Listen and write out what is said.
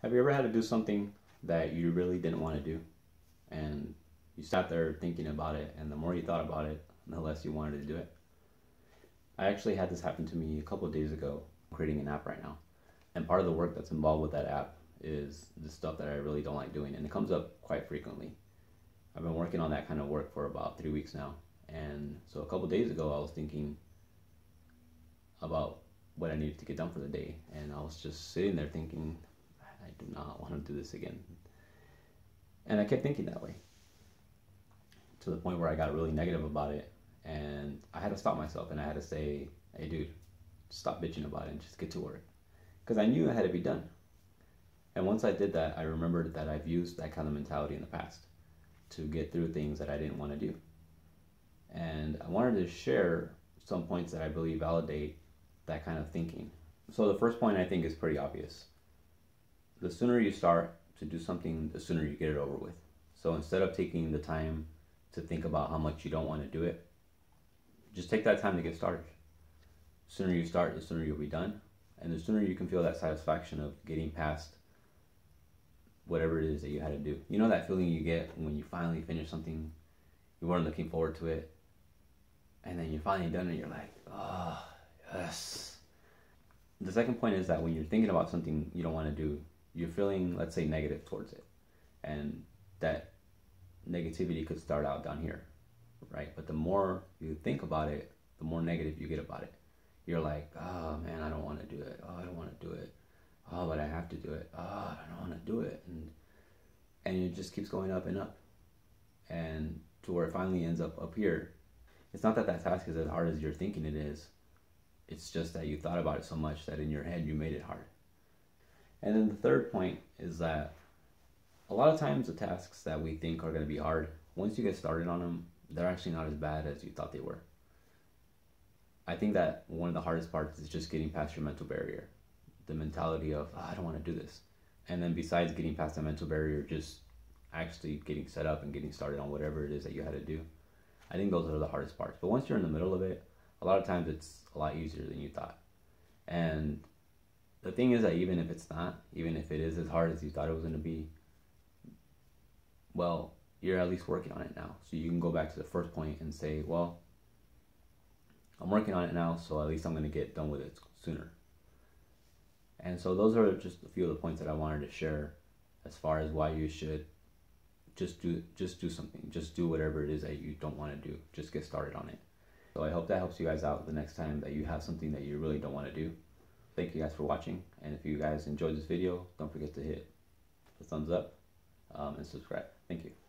Have you ever had to do something that you really didn't want to do, and you sat there thinking about it, and the more you thought about it, the less you wanted to do it? I actually had this happen to me a couple of days ago. I'm creating an app right now, and part of the work that's involved with that app is the stuff that I really don't like doing, and it comes up quite frequently. I've been working on that kind of work for about 3 weeks now, and so a couple of days ago I was thinking about what I needed to get done for the day, and I was just sitting there thinking, I do not want to do this again. And I kept thinking that way to the point where I got really negative about it, and I had to stop myself and I had to say, hey dude, stop bitching about it and just get to work, because I knew it had to be done. And once I did that, I remembered that I've used that kind of mentality in the past to get through things that I didn't want to do. And I wanted to share some points that I believe validate that kind of thinking. So the first point I think is pretty obvious. The sooner you start to do something, the sooner you get it over with. So instead of taking the time to think about how much you don't want to do it, just take that time to get started. The sooner you start, the sooner you'll be done. And the sooner you can feel that satisfaction of getting past whatever it is that you had to do. You know that feeling you get when you finally finish something, you weren't looking forward to it, and then you're finally done and you're like, oh, yes. The second point is that when you're thinking about something you don't want to do, you're feeling, let's say, negative towards it. And that negativity could start out down here, right? But the more you think about it, the more negative you get about it. You're like, oh man, I don't want to do it. Oh, I don't want to do it. Oh, but I have to do it. Oh, I don't want to do it. And it just keeps going up and up. And to where it finally ends up here. It's not that that task is as hard as you're thinking it is. It's just that you thought about it so much that in your head you made it hard. And then the third point is that a lot of times the tasks that we think are going to be hard, once you get started on them, they're actually not as bad as you thought they were. I think that one of the hardest parts is just getting past your mental barrier. The mentality of, oh, I don't want to do this. And then besides getting past the mental barrier, just actually getting set up and getting started on whatever it is that you had to do. I think those are the hardest parts. But once you're in the middle of it, a lot of times it's a lot easier than you thought. And the thing is that even if it's not, even if it is as hard as you thought it was going to be, well, you're at least working on it now. So you can go back to the first point and say, well, I'm working on it now, so at least I'm going to get done with it sooner. And so those are just a few of the points that I wanted to share as far as why you should just do something. Just do whatever it is that you don't want to do. Just get started on it. So I hope that helps you guys out the next time that you have something that you really don't want to do. Thank you guys for watching. And if you guys enjoyed this video, don't forget to hit the thumbs up and subscribe. Thank you.